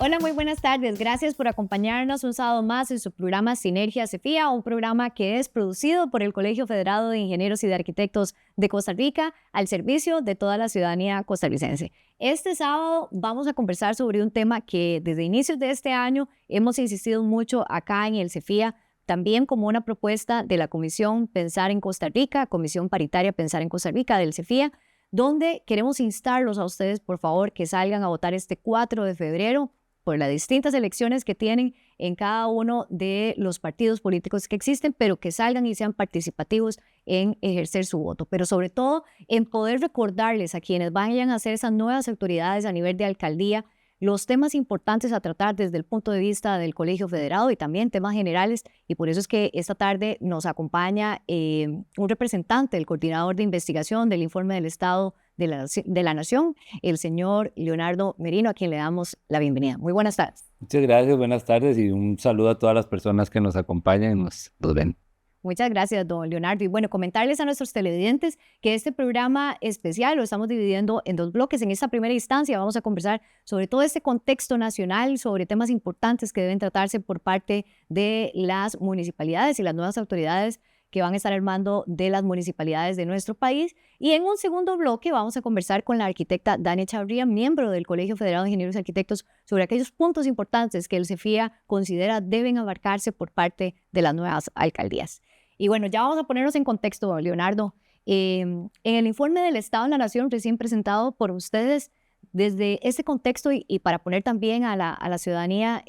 Hola, muy buenas tardes. Gracias por acompañarnos un sábado más en su programa Sinergia CEFIA, un programa que es producido por el Colegio Federado de Ingenieros y de Arquitectos de Costa Rica al servicio de toda la ciudadanía costarricense. Este sábado vamos a conversar sobre un tema que desde inicios de este año hemos insistido mucho acá en el CEFIA, también como una propuesta de la Comisión Pensar en Costa Rica, Comisión Paritaria Pensar en Costa Rica del CEFIA, donde queremos instarlos a ustedes, por favor, que salgan a votar este 4 de febrero por las distintas elecciones que tienen en cada uno de los partidos políticos que existen, pero que salgan y sean participativos en ejercer su voto. Pero sobre todo en poder recordarles a quienes vayan a ser esas nuevas autoridades a nivel de alcaldía los temas importantes a tratar desde el punto de vista del Colegio Federado y también temas generales. Y por eso es que esta tarde nos acompaña un representante del coordinador de investigación del Informe del Estado de la Nación, el señor Leonardo Merino, a quien le damos la bienvenida. Muy buenas tardes. Muchas gracias, buenas tardes y un saludo a todas las personas que nos acompañan y nos ven. Muchas gracias, don Leonardo. Y bueno, comentarles a nuestros televidentes que este programa especial lo estamos dividiendo en dos bloques. En esta primera instancia vamos a conversar sobre todo este contexto nacional, sobre temas importantes que deben tratarse por parte de las municipalidades y las nuevas autoridades que van a estar armando de las municipalidades de nuestro país. Y en un segundo bloque vamos a conversar con la arquitecta Dania Chavarría, miembro del Colegio Federado de Ingenieros y Arquitectos, sobre aquellos puntos importantes que el CEFIA considera deben abarcarse por parte de las nuevas alcaldías. Y bueno, ya vamos a ponernos en contexto, Leonardo. En el informe del Estado de la Nación recién presentado por ustedes, desde ese contexto y para poner también a la ciudadanía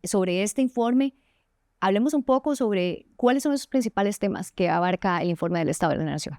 sobre este informe, hablemos un poco sobre cuáles son esos principales temas que abarca el informe del Estado de la Nación.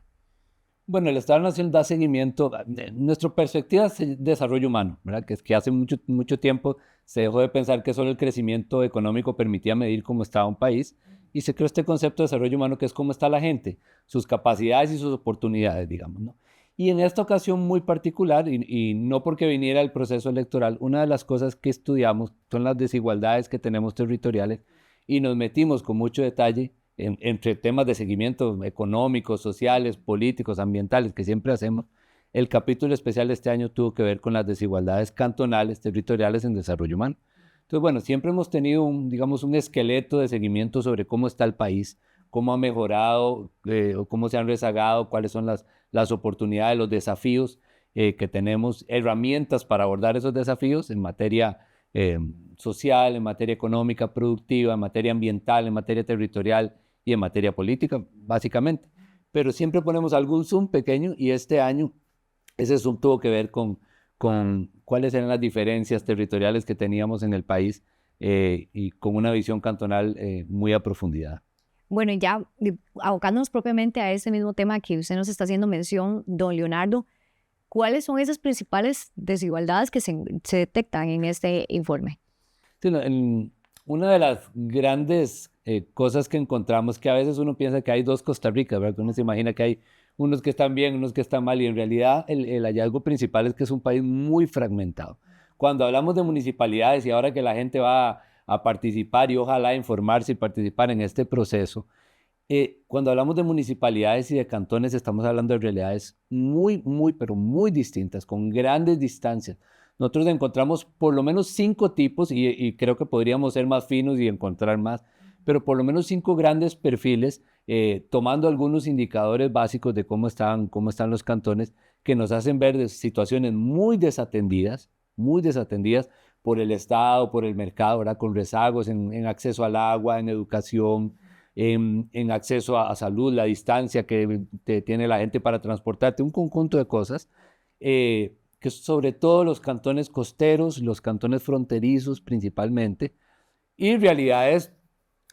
Bueno, el Estado de la Nación da seguimiento, nuestra perspectiva es el desarrollo humano, ¿verdad? Que es que hace mucho tiempo se dejó de pensar que solo el crecimiento económico permitía medir cómo estaba un país y se creó este concepto de desarrollo humano que es cómo está la gente, sus capacidades y sus oportunidades, digamos, ¿no? Y en esta ocasión muy particular, y no porque viniera el proceso electoral, una de las cosas que estudiamos son las desigualdades que tenemos territoriales y nos metimos con mucho detalle entre temas de seguimiento económicos, sociales, políticos, ambientales, que siempre hacemos. El capítulo especial de este año tuvo que ver con las desigualdades cantonales, territoriales en desarrollo humano. Entonces, bueno, siempre hemos tenido digamos, un esqueleto de seguimiento sobre cómo está el país, cómo ha mejorado, o cómo se han rezagado, cuáles son las oportunidades, los desafíos que tenemos, herramientas para abordar esos desafíos en materia social, en materia económica, productiva, en materia ambiental, en materia territorial y en materia política, básicamente. Pero siempre ponemos algún zoom pequeño y este año ese zoom tuvo que ver con cuáles eran las diferencias territoriales que teníamos en el país y con una visión cantonal muy a profundidad. Bueno, y ya abocándonos propiamente a ese mismo tema que usted nos está haciendo mención, don Leonardo, ¿cuáles son esas principales desigualdades que se detectan en este informe? Sí, no, una de las grandes cosas que encontramos, que a veces uno piensa que hay dos Costa Ricas, ¿verdad? Uno se imagina que hay unos que están bien, unos que están mal, y en realidad el hallazgo principal es que es un país muy fragmentado. Cuando hablamos de municipalidades y ahora que la gente va a participar y ojalá informarse y participar en este proceso, cuando hablamos de municipalidades y de cantones estamos hablando de realidades pero muy distintas, con grandes distancias. Nosotros encontramos por lo menos 5 tipos y creo que podríamos ser más finos y encontrar más, pero por lo menos 5 grandes perfiles, tomando algunos indicadores básicos de cómo están los cantones, que nos hacen ver de situaciones muy desatendidas por el Estado, por el mercado, ¿verdad? Con rezagos en acceso al agua, en educación, en acceso a salud, la distancia que tiene la gente para transportarte, un conjunto de cosas, que sobre todo los cantones costeros, los cantones fronterizos principalmente, y realidades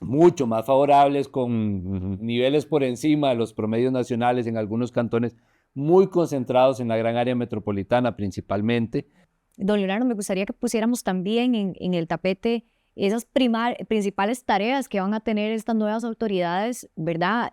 mucho más favorables con niveles por encima de los promedios nacionales en algunos cantones muy concentrados en la gran área metropolitana principalmente. Don Leonardo, me gustaría que pusiéramos también en el tapete esas principales tareas que van a tener estas nuevas autoridades, ¿verdad?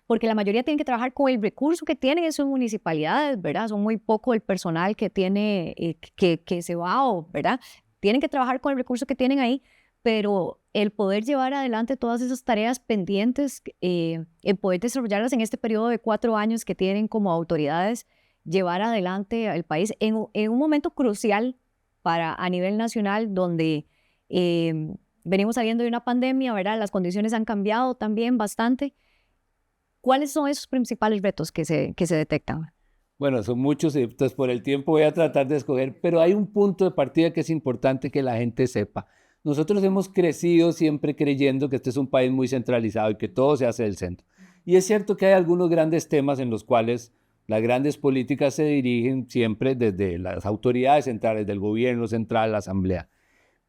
Porque la mayoría tienen que trabajar con el recurso que tienen en sus municipalidades, ¿verdad? Son muy poco el personal que tiene, que se va, ¿verdad? Tienen que trabajar con el recurso que tienen ahí, pero el poder llevar adelante todas esas tareas pendientes, el poder desarrollarlas en este periodo de 4 años que tienen como autoridades, llevar adelante al país en un momento crucial para a nivel nacional, donde venimos saliendo de una pandemia, ¿verdad? Las condiciones han cambiado también bastante. ¿Cuáles son esos principales retos que se detectan? Bueno, son muchos, entonces por el tiempo voy a tratar de escoger, pero hay un punto de partida que es importante que la gente sepa. Nosotros hemos crecido siempre creyendo que este es un país muy centralizado y que todo se hace del centro. Y es cierto que hay algunos grandes temas en los cuales las grandes políticas se dirigen siempre desde las autoridades centrales, del gobierno central, la asamblea.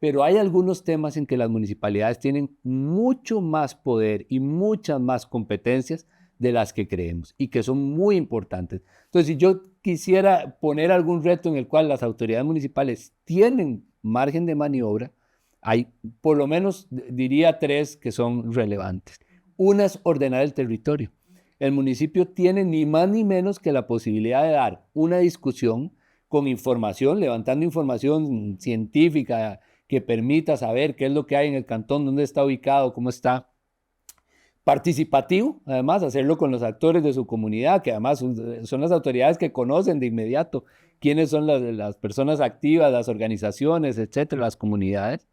Pero hay algunos temas en que las municipalidades tienen mucho más poder y muchas más competencias de las que creemos y que son muy importantes. Entonces, si yo quisiera poner algún reto en el cual las autoridades municipales tienen margen de maniobra, hay por lo menos, diría, tres que son relevantes. Una es ordenar el territorio. El municipio tiene ni más ni menos que la posibilidad de dar una discusión con información, levantando información científica que permita saber qué es lo que hay en el cantón, dónde está ubicado, cómo está. Participativo, además, hacerlo con los actores de su comunidad, que además son las autoridades que conocen de inmediato quiénes son las personas activas, las organizaciones, etcétera, las comunidades,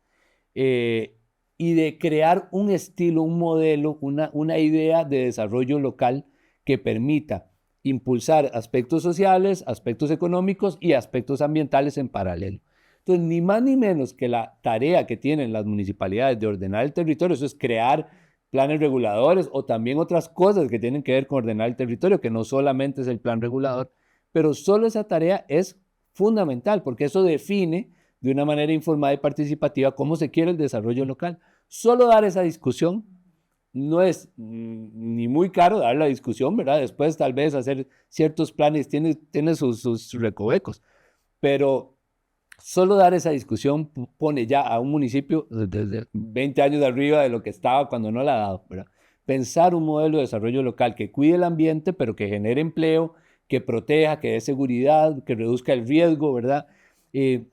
y de crear un estilo, un modelo, una idea de desarrollo local que permita impulsar aspectos sociales, aspectos económicos y aspectos ambientales en paralelo. Entonces, ni más ni menos que la tarea que tienen las municipalidades de ordenar el territorio, eso es crear planes reguladores o también otras cosas que tienen que ver con ordenar el territorio, que no solamente es el plan regulador, pero solo esa tarea es fundamental porque eso define de una manera informada y participativa cómo se quiere el desarrollo local. Solo dar esa discusión no es ni muy caro dar la discusión, ¿verdad? Después tal vez hacer ciertos planes tiene sus recovecos, pero solo dar esa discusión pone ya a un municipio desde 20 años de arriba de lo que estaba cuando no la ha dado, ¿verdad? Pensar un modelo de desarrollo local que cuide el ambiente, pero que genere empleo, que proteja, que dé seguridad, que reduzca el riesgo, ¿verdad?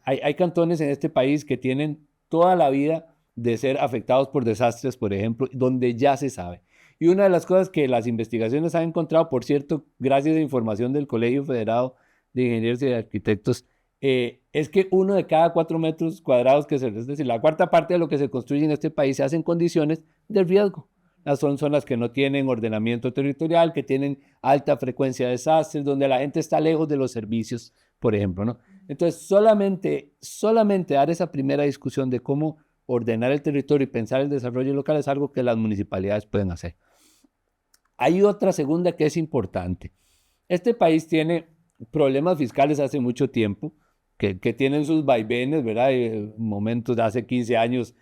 Hay cantones en este país que tienen toda la vida de ser afectados por desastres, por ejemplo, donde ya se sabe. Y una de las cosas que las investigaciones han encontrado, por cierto, gracias a información del Colegio Federado de Ingenieros y de Arquitectos, es que 1 de cada 4 metros cuadrados, es decir, la cuarta parte de lo que se construye en este país se hace en condiciones de riesgo. Son zonas que no tienen ordenamiento territorial, que tienen alta frecuencia de desastres, donde la gente está lejos de los servicios, por ejemplo, ¿no? Entonces, solamente dar esa primera discusión de cómo ordenar el territorio y pensar el desarrollo local es algo que las municipalidades pueden hacer. Hay otra segunda que es importante. Este país tiene problemas fiscales hace mucho tiempo, que tienen sus vaivenes, ¿verdad? Momentos de hace 15 años,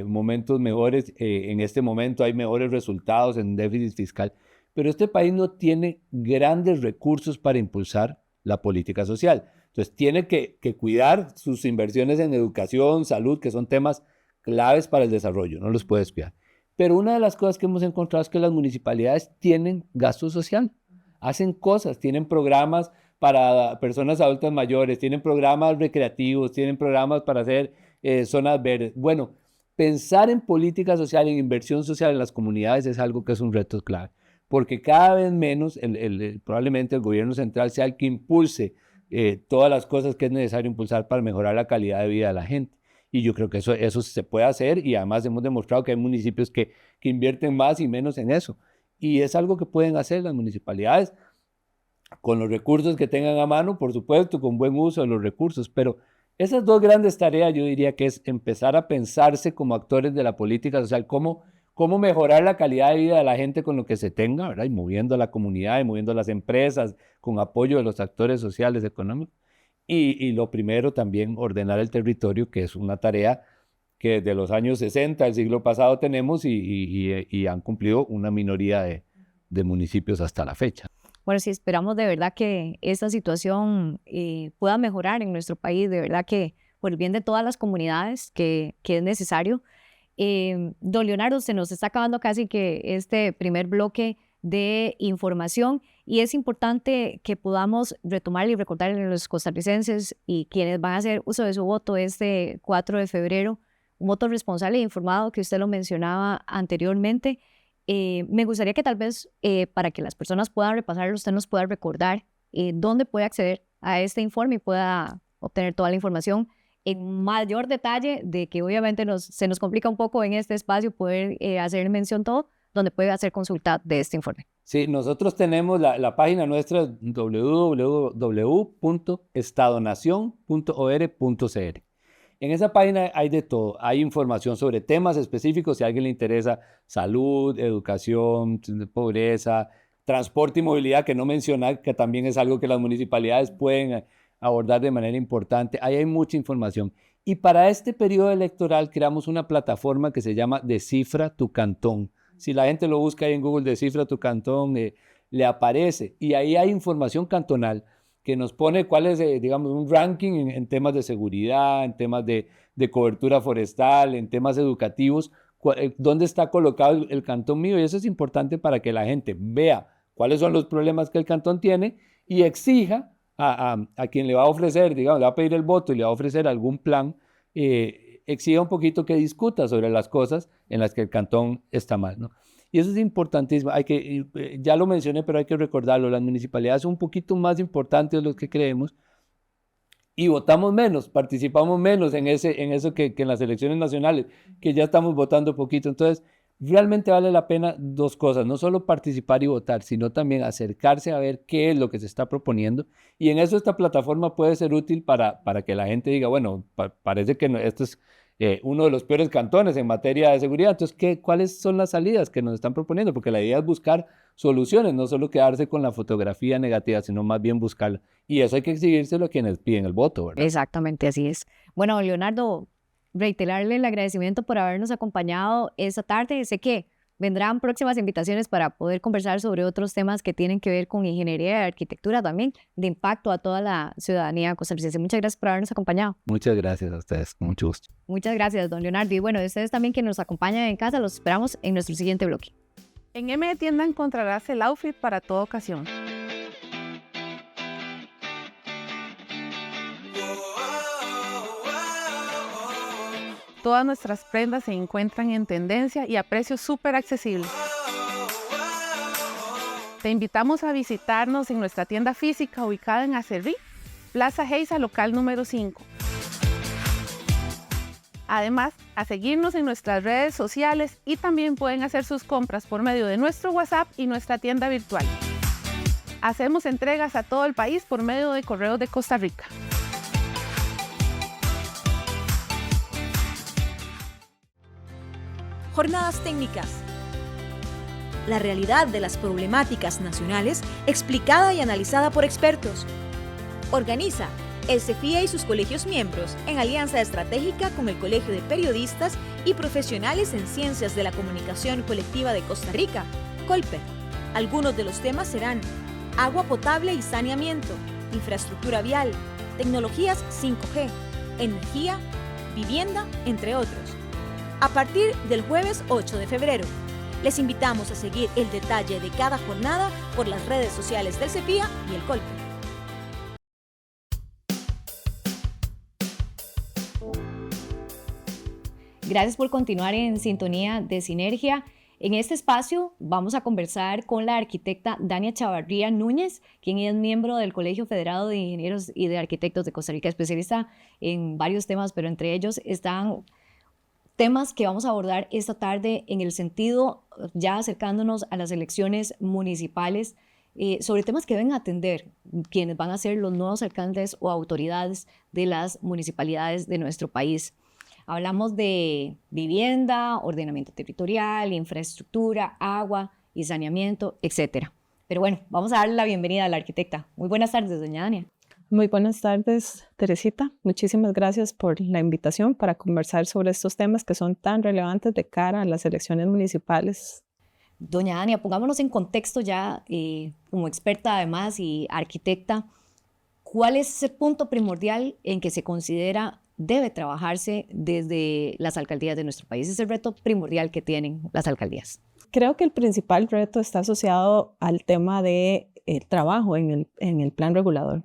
momentos mejores, en este momento hay mejores resultados en déficit fiscal, pero este país no tiene grandes recursos para impulsar la política social. Entonces tiene que cuidar sus inversiones en educación, salud, que son temas claves para el desarrollo, no los puede descuidar. Pero una de las cosas que hemos encontrado es que las municipalidades tienen gasto social, hacen cosas, tienen programas para personas adultas mayores, tienen programas recreativos, tienen programas para hacer zonas verdes. Bueno, pensar en política social, en inversión social en las comunidades es algo que es un reto clave, porque cada vez menos probablemente el gobierno central sea el que impulse todas las cosas que es necesario impulsar para mejorar la calidad de vida de la gente. Y yo creo que eso se puede hacer y además hemos demostrado que hay municipios que invierten más y menos en eso. Y es algo que pueden hacer las municipalidades con los recursos que tengan a mano, por supuesto, con buen uso de los recursos, pero esas dos grandes tareas yo diría que es empezar a pensarse como actores de la política social, cómo mejorar la calidad de vida de la gente con lo que se tenga, ¿verdad? Y moviendo a la comunidad, y moviendo a las empresas, con apoyo de los actores sociales, económicos. Y lo primero también, ordenar el territorio, que es una tarea que desde los años 60 del siglo pasado tenemos y han cumplido una minoría de municipios hasta la fecha. Bueno, sí, esperamos de verdad que esta situación pueda mejorar en nuestro país, de verdad que por el bien de todas las comunidades que es necesario. Don Leonardo, se nos está acabando casi que este primer bloque de información y es importante que podamos retomar y recordar a los costarricenses y quienes van a hacer uso de su voto este 4 de febrero, un voto responsable e informado que usted lo mencionaba anteriormente. Me gustaría que tal vez para que las personas puedan repasarlo, usted nos pueda recordar dónde puede acceder a este informe y pueda obtener toda la información en mayor detalle, de que obviamente se nos complica un poco en este espacio poder hacer mención todo, donde puede hacer consulta de este informe. Sí, nosotros tenemos la página nuestra www.estadonacion.or.cr. En esa página hay de todo, hay información sobre temas específicos, si a alguien le interesa salud, educación, pobreza, transporte y movilidad, que no mencionar, que también es algo que las municipalidades pueden abordar de manera importante. Ahí hay mucha información. Y para este periodo electoral creamos una plataforma que se llama Descifra tu Cantón. Si la gente lo busca ahí en Google, Descifra tu Cantón, le aparece. Y ahí hay información cantonal que nos pone cuál es, digamos, un ranking en temas de seguridad, en temas de cobertura forestal, en temas educativos, dónde está colocado el cantón mío. Y eso es importante para que la gente vea cuáles son los problemas que el cantón tiene y exija a quien le va a ofrecer, digamos, le va a pedir el voto y le va a ofrecer algún plan, exija un poquito que discuta sobre las cosas en las que el cantón está mal, ¿no? Y eso es importantísimo. Ya lo mencioné, pero hay que recordarlo. Las municipalidades son un poquito más importantes de lo que creemos y votamos menos, participamos menos en eso que en las elecciones nacionales, que ya estamos votando poquito. Entonces, realmente vale la pena dos cosas, no solo participar y votar, sino también acercarse a ver qué es lo que se está proponiendo. Y en eso esta plataforma puede ser útil para que la gente diga, bueno, parece que esto es uno de los peores cantones en materia de seguridad. Entonces, ¿cuáles son las salidas que nos están proponiendo? Porque la idea es buscar soluciones, no solo quedarse con la fotografía negativa, sino más bien buscarla. Y eso hay que exigírselo a quienes piden el voto, ¿verdad? Exactamente, así es. Bueno, Leonardo, reiterarle el agradecimiento por habernos acompañado esta tarde. Sé que vendrán próximas invitaciones para poder conversar sobre otros temas que tienen que ver con ingeniería y arquitectura también, de impacto a toda la ciudadanía costarricense. Muchas gracias por habernos acompañado. Muchas gracias a ustedes, con mucho gusto. Muchas gracias, don Leonardo. Y bueno, ustedes también que nos acompañan en casa, los esperamos en nuestro siguiente bloque. En M de Tienda encontrarás el outfit para toda ocasión. Todas nuestras prendas se encuentran en tendencia y a precios súper accesibles. Te invitamos a visitarnos en nuestra tienda física ubicada en Acerrí, Plaza Geisa, local número 5. Además, a seguirnos en nuestras redes sociales y también pueden hacer sus compras por medio de nuestro WhatsApp y nuestra tienda virtual. Hacemos entregas a todo el país por medio de Correos de Costa Rica. Jornadas técnicas. La realidad de las problemáticas nacionales explicada y analizada por expertos. Organiza el CEFIA y sus colegios miembros en alianza estratégica con el Colegio de Periodistas y Profesionales en Ciencias de la Comunicación Colectiva de Costa Rica, COLPE. Algunos de los temas serán agua potable y saneamiento, infraestructura vial, tecnologías 5G, energía, vivienda, entre otros. A partir del jueves 8 de febrero, les invitamos a seguir el detalle de cada jornada por las redes sociales del CEFIA y el COLPE. Gracias por continuar en sintonía de Sinergia. En este espacio vamos a conversar con la arquitecta Dania Chavarría Núñez, quien es miembro del Colegio Federado de Ingenieros y de Arquitectos de Costa Rica, especialista en varios temas, pero entre ellos están temas que vamos a abordar esta tarde en el sentido, ya acercándonos a las elecciones municipales, sobre temas que deben atender quienes van a ser los nuevos alcaldes o autoridades de las municipalidades de nuestro país. Hablamos de vivienda, ordenamiento territorial, infraestructura, agua y saneamiento, etc. Pero bueno, vamos a darle la bienvenida a la arquitecta. Muy buenas tardes, doña Dania. Muy buenas tardes, Teresita. Muchísimas gracias por la invitación para conversar sobre estos temas que son tan relevantes de cara a las elecciones municipales. Doña Dania, pongámonos en contexto ya, como experta además y arquitecta, ¿cuál es el punto primordial en que se considera debe trabajarse desde las alcaldías de nuestro país? Es el reto primordial que tienen las alcaldías. Creo que el principal reto está asociado al tema del trabajo en el plan regulador.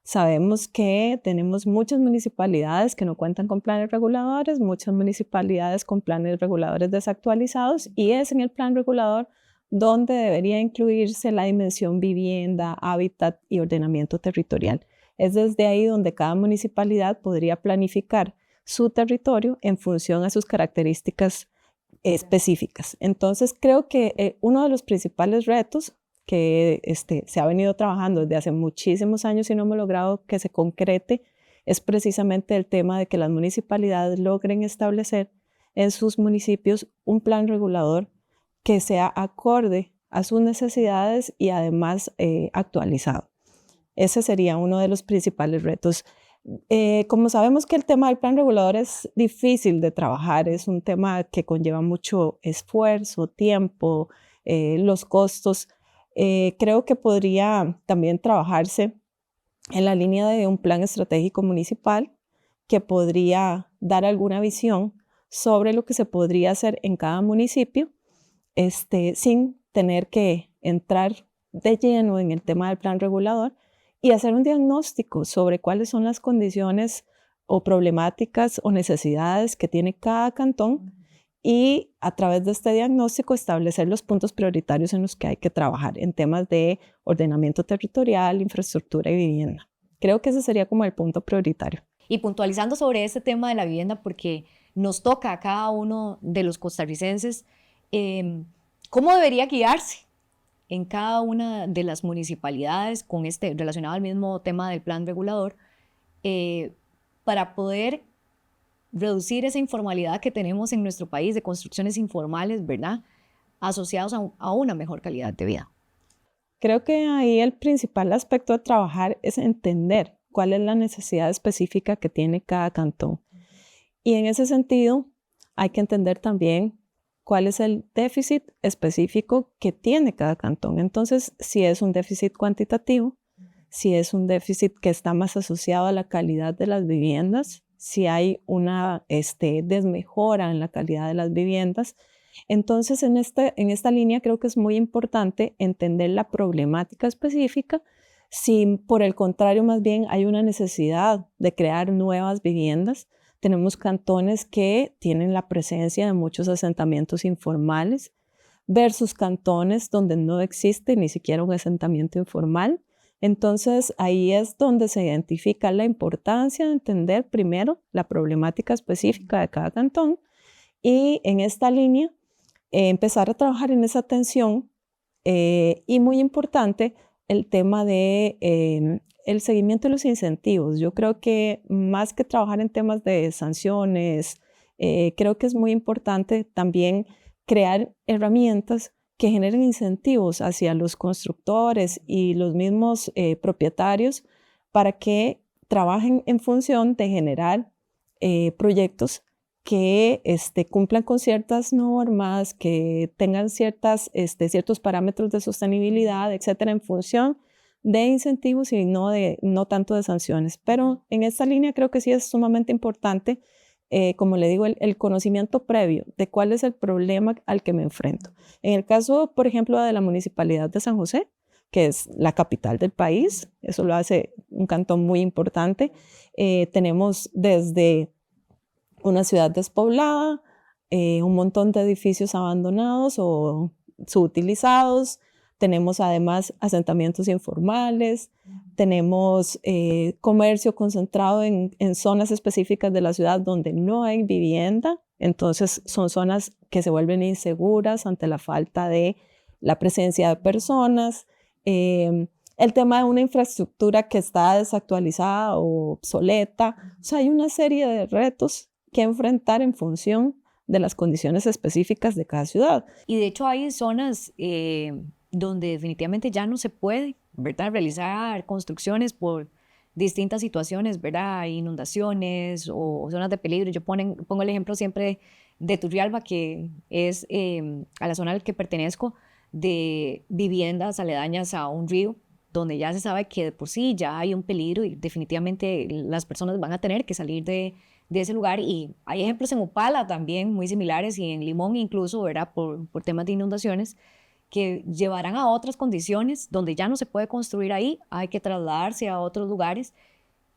Sabemos que tenemos muchas municipalidades que no cuentan con planes reguladores, muchas municipalidades con planes reguladores desactualizados, y es en el plan regulador donde debería incluirse la dimensión vivienda, hábitat y ordenamiento territorial. Es desde ahí donde cada municipalidad podría planificar su territorio en función a sus características específicas. Entonces, creo que uno de los principales retos que se ha venido trabajando desde hace muchísimos años y no hemos logrado que se concrete es precisamente el tema de que las municipalidades logren establecer en sus municipios un plan regulador que sea acorde a sus necesidades y además actualizado. Ese sería uno de los principales retos. Como sabemos que el tema del plan regulador es difícil de trabajar, es un tema que conlleva mucho esfuerzo, tiempo, los costos, creo que podría también trabajarse en la línea de un plan estratégico municipal que podría dar alguna visión sobre lo que se podría hacer en cada municipio, sin tener que entrar de lleno en el tema del plan regulador y hacer un diagnóstico sobre cuáles son las condiciones o problemáticas o necesidades que tiene cada cantón y a través de este diagnóstico establecer los puntos prioritarios en los que hay que trabajar en temas de ordenamiento territorial, infraestructura y vivienda. Creo que ese sería como el punto prioritario. Y puntualizando sobre este tema de la vivienda, porque nos toca a cada uno de los costarricenses, ¿cómo debería guiarse en cada una de las municipalidades con relacionado al mismo tema del plan regulador para poder reducir esa informalidad que tenemos en nuestro país de construcciones informales, ¿verdad? Asociados a una mejor calidad de vida? Creo que ahí el principal aspecto de trabajar es entender cuál es la necesidad específica que tiene cada cantón. Y en ese sentido, hay que entender también cuál es el déficit específico que tiene cada cantón. Entonces, si es un déficit cuantitativo, si es un déficit que está más asociado a la calidad de las viviendas, si hay una desmejora en la calidad de las viviendas. Entonces, en esta línea creo que es muy importante entender la problemática específica, si por el contrario más bien hay una necesidad de crear nuevas viviendas. Tenemos cantones que tienen la presencia de muchos asentamientos informales versus cantones donde no existe ni siquiera un asentamiento informal. Entonces, ahí es donde se identifica la importancia de entender primero la problemática específica de cada cantón y en esta línea empezar a trabajar en esa atención y muy importante el tema de el seguimiento de los incentivos. Yo creo que más que trabajar en temas de sanciones, creo que es muy importante también crear herramientas que generen incentivos hacia los constructores y los mismos propietarios para que trabajen en función de generar proyectos que cumplan con ciertas normas, que tengan ciertos parámetros de sostenibilidad, etcétera, en función de incentivos y no tanto de sanciones. Pero en esta línea creo que sí es sumamente importante, como le digo, el conocimiento previo de cuál es el problema al que me enfrento. En el caso, por ejemplo, de la Municipalidad de San José, que es la capital del país, eso lo hace un cantón muy importante. Tenemos desde una ciudad despoblada, un montón de edificios abandonados o subutilizados. Tenemos además asentamientos informales, tenemos comercio concentrado en zonas específicas de la ciudad donde no hay vivienda. Entonces son zonas que se vuelven inseguras ante la falta de la presencia de personas. El tema de una infraestructura que está desactualizada o obsoleta. O sea, hay una serie de retos que enfrentar en función de las condiciones específicas de cada ciudad. Y de hecho hay zonas donde definitivamente ya no se puede, ¿verdad?, realizar construcciones por distintas situaciones, ¿verdad?, inundaciones o zonas de peligro. Yo pongo el ejemplo siempre de Turrialba, que es a la zona al que pertenezco, de viviendas aledañas a un río, donde ya se sabe que de por sí ya hay un peligro y definitivamente las personas van a tener que salir de ese lugar. Y hay ejemplos en Upala también muy similares y en Limón incluso, ¿verdad?, por temas de inundaciones que llevarán a otras condiciones donde ya no se puede construir ahí, hay que trasladarse a otros lugares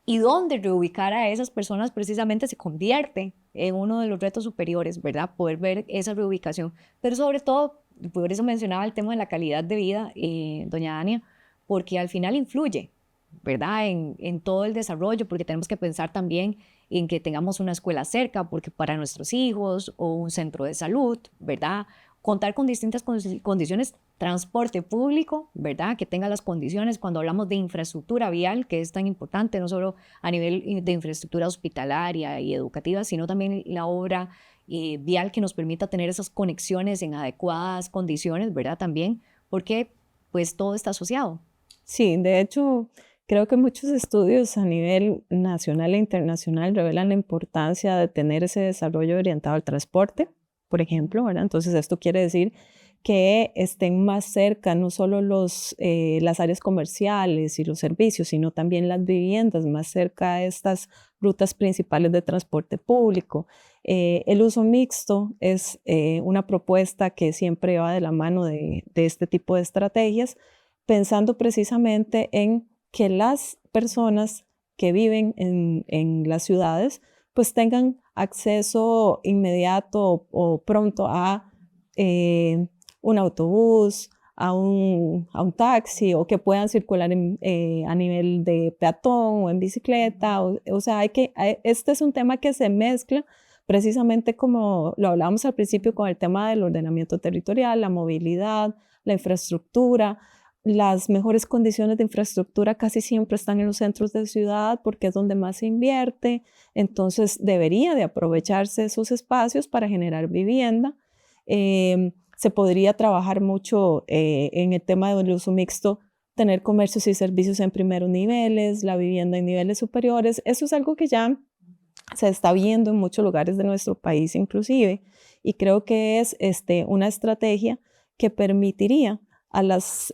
y donde reubicar a esas personas precisamente se convierte en uno de los retos superiores, ¿verdad?, poder ver esa reubicación. Pero sobre todo, por eso mencionaba el tema de la calidad de vida, doña Dania, porque al final influye, ¿verdad? En todo el desarrollo, porque tenemos que pensar también en que tengamos una escuela cerca, porque para nuestros hijos, o un centro de salud, ¿verdad? Contar con distintas condiciones, transporte público, ¿verdad? Que tenga las condiciones cuando hablamos de infraestructura vial, que es tan importante, no solo a nivel de infraestructura hospitalaria y educativa, sino también la obra vial que nos permita tener esas conexiones en adecuadas condiciones, ¿verdad? También, porque pues todo está asociado. Sí, de hecho, creo que muchos estudios a nivel nacional e internacional revelan la importancia de tener ese desarrollo orientado al transporte, por ejemplo, ¿verdad? Entonces, esto quiere decir que estén más cerca no solo las áreas comerciales y los servicios, sino también las viviendas más cerca de estas rutas principales de transporte público. El uso mixto es una propuesta que siempre va de la mano de este tipo de estrategias, pensando precisamente en que las personas que viven en las ciudades pues tengan acceso inmediato o pronto a un autobús, a un taxi, o que puedan circular a nivel de peatón o en bicicleta. O sea, este es un tema que se mezcla precisamente como lo hablábamos al principio con el tema del ordenamiento territorial, la movilidad, la infraestructura. Las mejores condiciones de infraestructura casi siempre están en los centros de ciudad porque es donde más se invierte, entonces debería de aprovecharse esos espacios para generar vivienda. Se podría trabajar mucho en el tema del uso mixto, tener comercios y servicios en primeros niveles, la vivienda en niveles superiores. Eso es algo que ya se está viendo en muchos lugares de nuestro país inclusive, y creo que es una estrategia que permitiría a las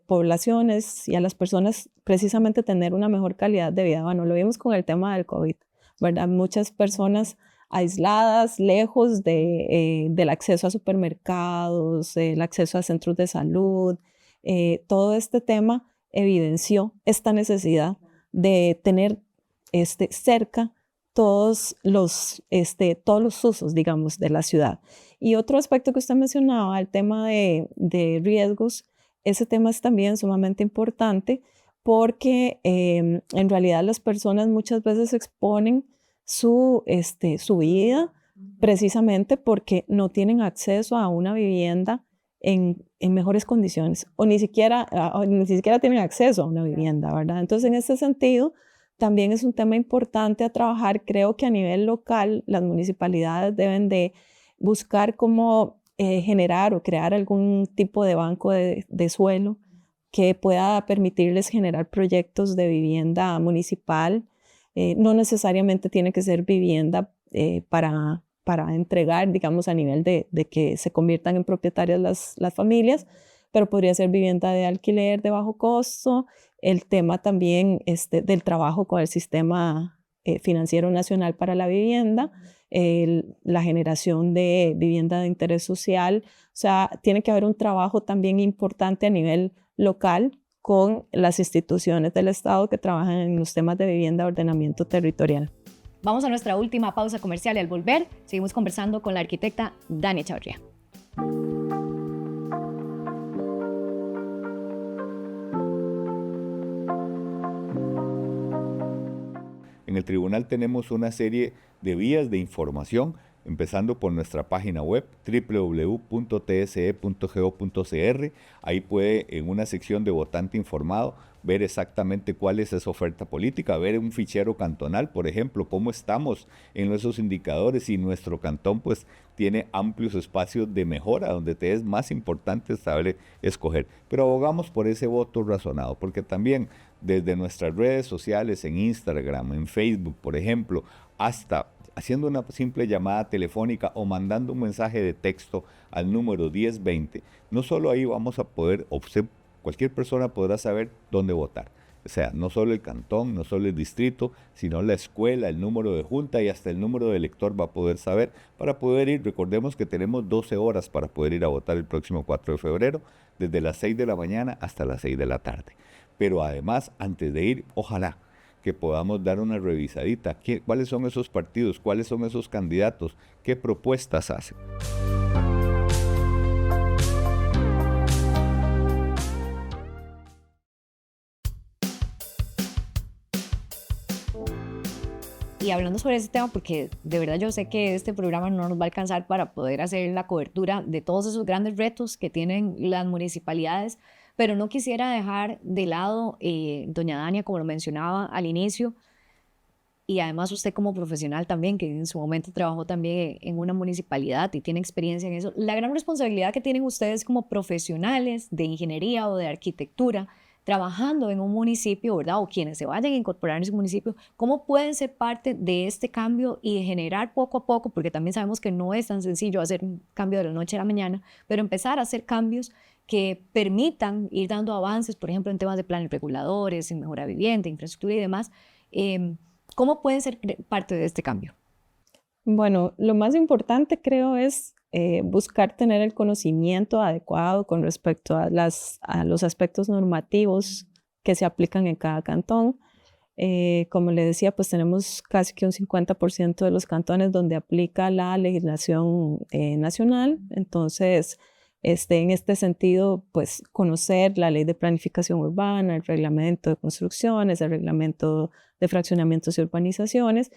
poblaciones y a las personas precisamente tener una mejor calidad de vida. Bueno, lo vimos con el tema del COVID, ¿verdad? Muchas personas aisladas, lejos del acceso a supermercados, el acceso a centros de salud. Todo este tema evidenció esta necesidad de tener cerca todos los usos, digamos, de la ciudad. Y otro aspecto que usted mencionaba, el tema de riesgos, ese tema es también sumamente importante porque en realidad las personas muchas veces exponen su vida precisamente porque no tienen acceso a una vivienda en mejores condiciones o ni siquiera tienen acceso a una vivienda, ¿verdad? Entonces, en ese sentido, también es un tema importante a trabajar. Creo que a nivel local las municipalidades deben de buscar cómo generar o crear algún tipo de banco de suelo que pueda permitirles generar proyectos de vivienda municipal. No necesariamente tiene que ser vivienda para entregar, digamos, a nivel de que se conviertan en propietarias las familias, pero podría ser vivienda de alquiler de bajo costo. El tema también del trabajo con el Sistema Financiero Nacional para la Vivienda, la generación de vivienda de interés social. O sea, tiene que haber un trabajo también importante a nivel local con las instituciones del Estado que trabajan en los temas de vivienda, ordenamiento territorial. Vamos a nuestra última pausa comercial y al volver seguimos conversando con la arquitecta Dani Echavarría. En el tribunal tenemos una serie de vías de información, empezando por nuestra página web www.tse.go.cr. Ahí puede, en una sección de votante informado, ver exactamente cuál es esa oferta política, ver un fichero cantonal, por ejemplo, cómo estamos en esos indicadores, y nuestro cantón pues tiene amplios espacios de mejora donde te es más importante saber escoger. Pero abogamos por ese voto razonado, porque también desde nuestras redes sociales, en Instagram, en Facebook, por ejemplo, hasta haciendo una simple llamada telefónica o mandando un mensaje de texto al número 1020, no solo ahí vamos a poder cualquier persona podrá saber dónde votar. O sea, no solo el cantón, no solo el distrito, sino la escuela, el número de junta y hasta el número de elector va a poder saber para poder ir. Recordemos que tenemos 12 horas para poder ir a votar el próximo 4 de febrero, desde las 6 de la mañana hasta las 6 de la tarde. Pero además, antes de ir, ojalá que podamos dar una revisadita. ¿Cuáles son esos partidos? ¿Cuáles son esos candidatos? ¿Qué propuestas hacen? hablando sobre ese tema, porque de verdad yo sé que este programa no nos va a alcanzar para poder hacer la cobertura de todos esos grandes retos que tienen las municipalidades, pero no quisiera dejar de lado, doña Dania, como lo mencionaba al inicio, y además usted como profesional también, que en su momento trabajó también en una municipalidad y tiene experiencia en eso, la gran responsabilidad que tienen ustedes como profesionales de ingeniería o de arquitectura, trabajando en un municipio, ¿verdad? O quienes se vayan a incorporar en ese municipio, ¿cómo pueden ser parte de este cambio y generar poco a poco, porque también sabemos que no es tan sencillo hacer un cambio de la noche a la mañana, pero empezar a hacer cambios que permitan ir dando avances, por ejemplo, en temas de planes reguladores, en mejora de vivienda, infraestructura y demás? ¿Cómo pueden ser parte de este cambio? Bueno, lo más importante creo es buscar tener el conocimiento adecuado con respecto a los aspectos normativos que se aplican en cada cantón. Como le decía, pues tenemos casi que un 50% de los cantones donde aplica la legislación nacional. Entonces, en este sentido, pues conocer la ley de planificación urbana, el reglamento de construcciones, el reglamento de fraccionamientos y urbanizaciones,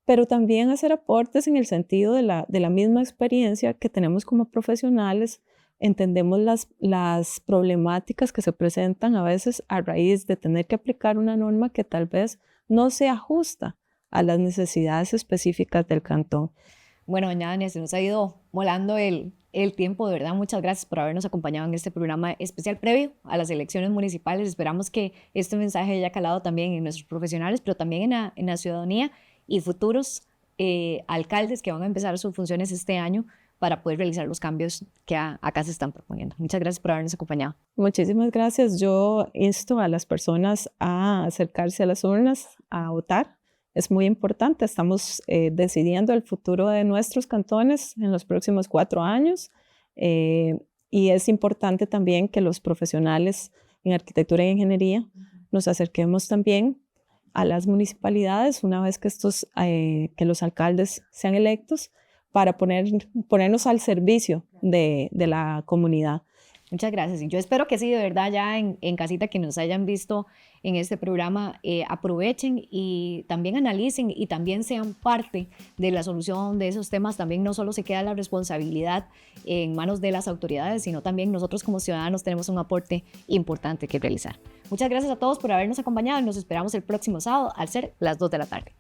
pero también hacer aportes en el sentido de la misma experiencia que tenemos como profesionales. Entendemos las problemáticas que se presentan a veces a raíz de tener que aplicar una norma que tal vez no se ajusta a las necesidades específicas del cantón. Bueno, doña Dania, se nos ha ido volando el tiempo, de verdad. Muchas gracias por habernos acompañado en este programa especial previo a las elecciones municipales. Esperamos que este mensaje haya calado también en nuestros profesionales, pero también en la ciudadanía y futuros alcaldes que van a empezar sus funciones este año para poder realizar los cambios que acá se están proponiendo. Muchas gracias por habernos acompañado. Muchísimas gracias. Yo insto a las personas a acercarse a las urnas, a votar. Es muy importante. Estamos decidiendo el futuro de nuestros cantones en los próximos 4 años y es importante también que los profesionales en arquitectura e ingeniería nos acerquemos también a las municipalidades una vez que que los alcaldes sean electos para ponernos al servicio de la comunidad. Muchas gracias. Y yo espero que sí, de verdad, ya en casita, que nos hayan visto en este programa, aprovechen y también analicen y también sean parte de la solución de esos temas. También no solo se queda la responsabilidad en manos de las autoridades, sino también nosotros como ciudadanos tenemos un aporte importante que realizar. Muchas gracias a todos por habernos acompañado y nos esperamos el próximo sábado al ser las 2 de la tarde.